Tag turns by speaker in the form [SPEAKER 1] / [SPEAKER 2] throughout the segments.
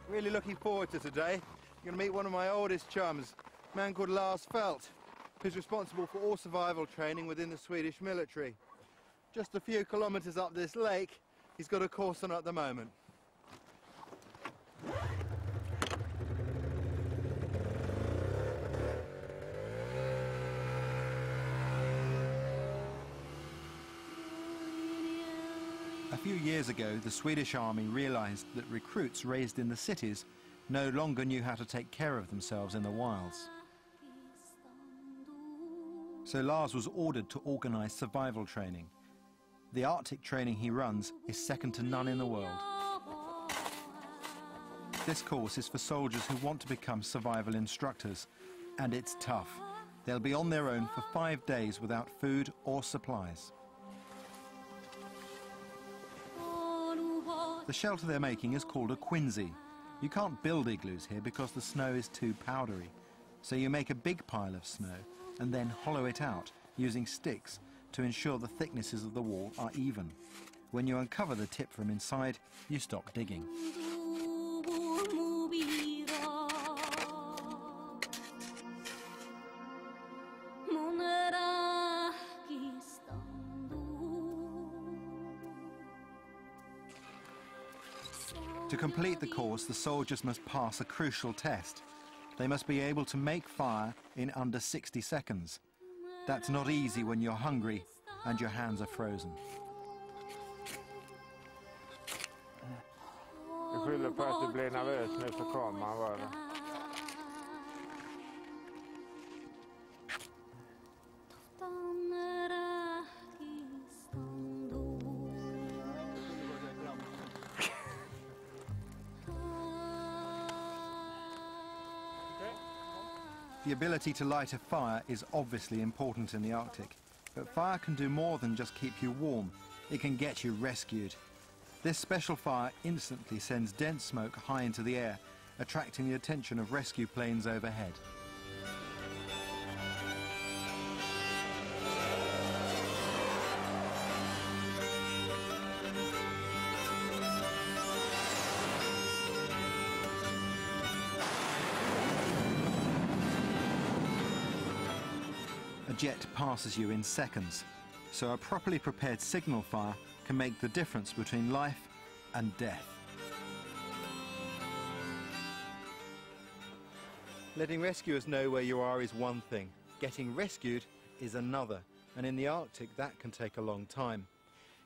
[SPEAKER 1] Really looking forward to today. I'm going to meet one of my oldest chums, a man called Lars Felt, who's responsible for all survival training within the Swedish military. Just a few kilometres up this lake, he's got a course on at the moment. A few years ago, the Swedish Army realised that recruits raised in the cities no longer knew how to take care of themselves in the wilds. So Lars was ordered to organise survival training. The Arctic training he runs is second to none in the world. This course is for soldiers who want to become survival instructors, and it's tough. They'll be on their own for 5 days without food or supplies. The shelter they're making is called a quinsy. You can't build igloos here because the snow is too powdery. So you make a big pile of snow and then hollow it out using sticks to ensure the thicknesses of the wall are even. When you uncover the tip from inside, you stop digging. To complete the course, the soldiers must pass a crucial test. They must be able to make fire in under 60 seconds. That's not easy when you're hungry and your hands are frozen.
[SPEAKER 2] Du skyller på att du blir nervös nu så kommer man vara.
[SPEAKER 1] The ability to light a fire is obviously important in the Arctic, but fire can do more than just keep you warm. It can get you rescued. This special fire instantly sends dense smoke high into the air, attracting the attention of rescue planes overhead. A jet passes you in seconds, so a properly prepared signal fire can make the difference between life and death. Letting rescuers know where you are is one thing. Getting rescued is another, and in the Arctic that can take a long time.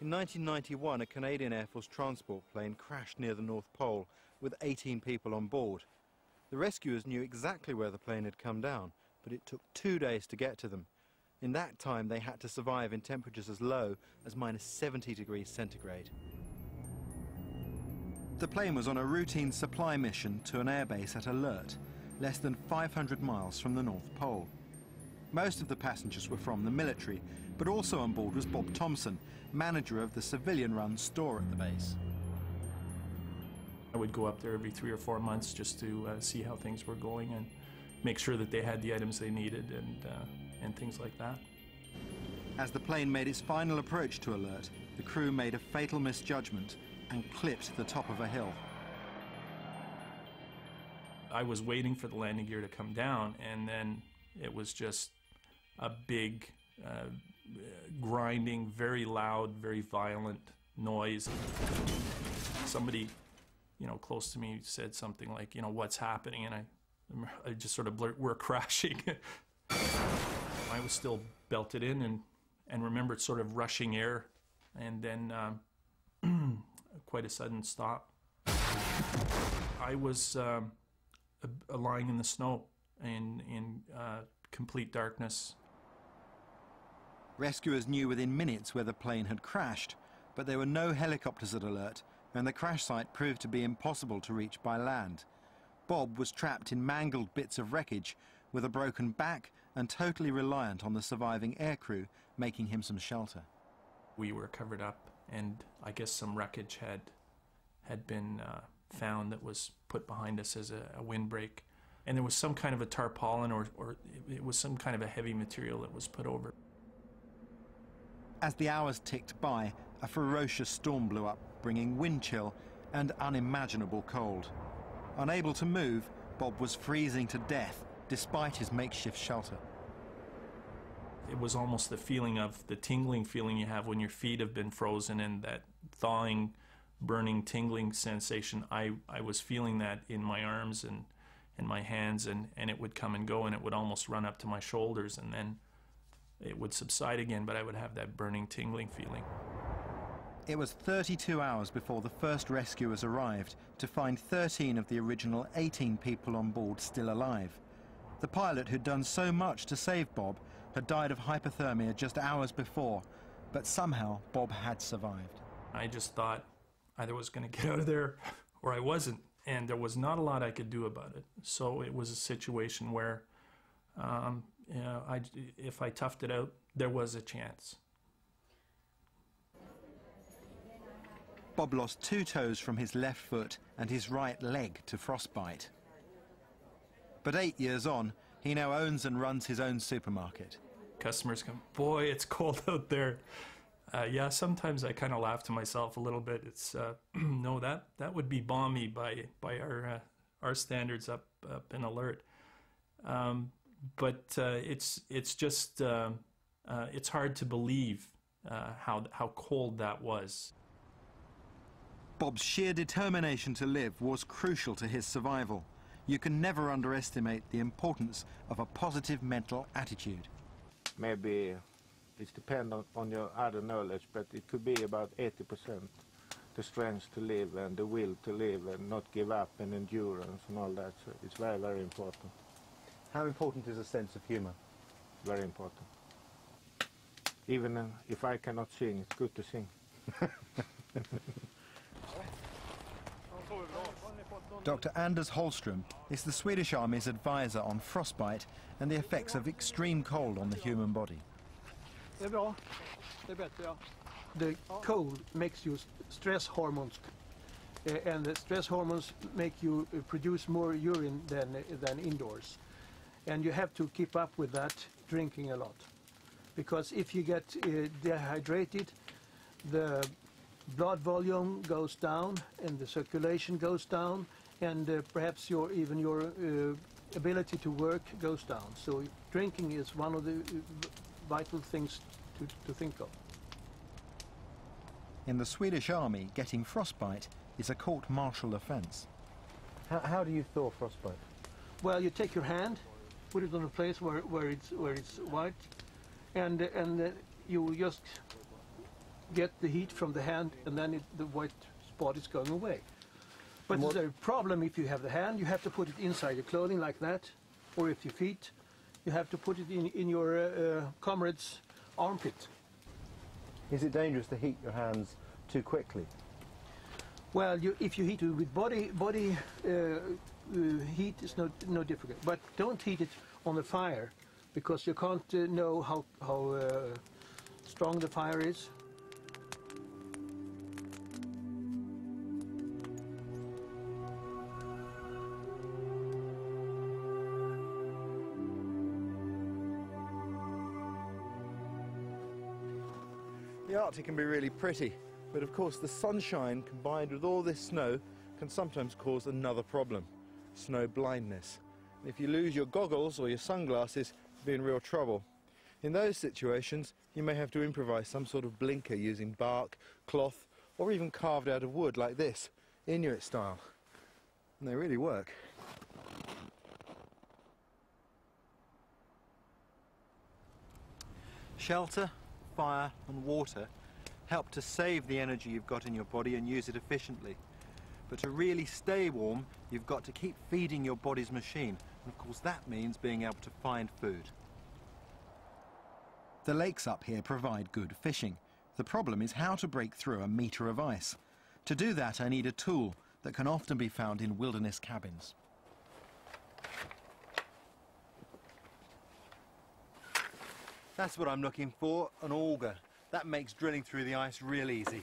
[SPEAKER 1] In 1991, a Canadian Air Force transport plane crashed near the North Pole with 18 people on board. The rescuers knew exactly where the plane had come down, but it took 2 days to get to them. In that time, they had to survive in temperatures as low as minus 70 degrees centigrade. The plane was on a routine supply mission to an airbase at Alert, less than 500 miles from the North Pole. Most of the passengers were from the military, but also on board was Bob Thompson, manager of the civilian-run store at the base.
[SPEAKER 3] I would go up there every 3 or 4 months just to see how things were going and make sure that they had the items they needed and things like that.
[SPEAKER 1] As the plane made its final approach to Alert, the crew made a fatal misjudgment and clipped the top of a hill.
[SPEAKER 3] I was waiting for the landing gear to come down, and then it was just a big, grinding, very loud, very violent noise. Somebody, close to me said something like, what's happening? And I just sort of blurted, we're crashing. I was still belted in and remembered sort of rushing air, and then quite a sudden stop. I was lying in the snow in complete darkness.
[SPEAKER 1] Rescuers knew within minutes where the plane had crashed, but there were no helicopters at Alert, and the crash site proved to be impossible to reach by land. Bob was trapped in mangled bits of wreckage with a broken back and totally reliant on the surviving aircrew making him some shelter.
[SPEAKER 3] We were covered up, and I guess some wreckage had been found that was put behind us as a windbreak. And there was some kind of a tarpaulin or it was some kind of a heavy material that was put over.
[SPEAKER 1] As the hours ticked by, a ferocious storm blew up, bringing wind chill and unimaginable cold. Unable to move, Bob was freezing to death despite his makeshift shelter.
[SPEAKER 3] It was almost the feeling of the tingling feeling you have when your feet have been frozen, and that thawing, burning, tingling sensation. I was feeling that in my arms and my hands, and it would come and go, and it would almost run up to my shoulders, and then it would subside again, but I would have that burning, tingling feeling.
[SPEAKER 1] It was 32 hours before the first rescuers arrived to find 13 of the original 18 people on board still alive. The pilot who'd done so much to save Bob had died of hypothermia just hours before, but somehow Bob had survived.
[SPEAKER 3] I just thought either I was going to get out of there or I wasn't, and there was not a lot I could do about it. So it was a situation where if I toughed it out, there was a chance.
[SPEAKER 1] Bob lost 2 toes from his left foot and his right leg to frostbite. But 8 years on, he now owns and runs his own supermarket.
[SPEAKER 3] Customers come, boy, it's cold out there. Yeah, sometimes I kind of laugh to myself a little bit. It's no, that would be balmy by our standards up in Alert. But it's just it's hard to believe how cold that was.
[SPEAKER 1] Bob's sheer determination to live was crucial to his survival. You can never underestimate the importance of a positive mental attitude.
[SPEAKER 2] Maybe it depends on your other knowledge, but it could be about 80%. The strength to live and the will to live and not give up and endurance and all that. So it's very, very important.
[SPEAKER 1] How important is a sense of humour?
[SPEAKER 2] Very important. Even if I cannot sing, it's good to sing.
[SPEAKER 1] Dr. Anders Holmström is the Swedish Army's advisor on frostbite and the effects of extreme cold on the human body.
[SPEAKER 4] The cold makes you stress hormones, and the stress hormones make you produce more urine than indoors. And you have to keep up with that, drinking a lot. Because if you get dehydrated, the blood volume goes down and the circulation goes down, and perhaps even your ability to work goes down. So drinking is one of the vital things to think of.
[SPEAKER 1] In the Swedish Army, getting frostbite is a court-martial offence. How do you thaw frostbite?
[SPEAKER 4] Well, you take your hand, put it on a place where it's white, and you just get the heat from the hand, and then the white spot is going away. But there's a problem if you have the hand. You have to put it inside your clothing like that, or if your feet, you have to put it in your comrade's armpit.
[SPEAKER 1] Is it dangerous to heat your hands too quickly?
[SPEAKER 4] Well, if you heat it with body heat, is no difficult. But don't heat it on the fire, because you can't know how strong the fire is.
[SPEAKER 1] The Arctic can be really pretty, but of course the sunshine combined with all this snow can sometimes cause another problem: snow blindness. If you lose your goggles or your sunglasses, you'll be in real trouble. In those situations, you may have to improvise some sort of blinker using bark, cloth, or even carved out of wood like this, Inuit style. And they really work. Shelter, fire and water help to save the energy you've got in your body and use it efficiently. But to really stay warm, you've got to keep feeding your body's machine. And of course that means being able to find food. The lakes up here provide good fishing. The problem is how to break through a metre of ice. To do that, I need a tool that can often be found in wilderness cabins. That's what I'm looking for, an auger. That makes drilling through the ice real easy.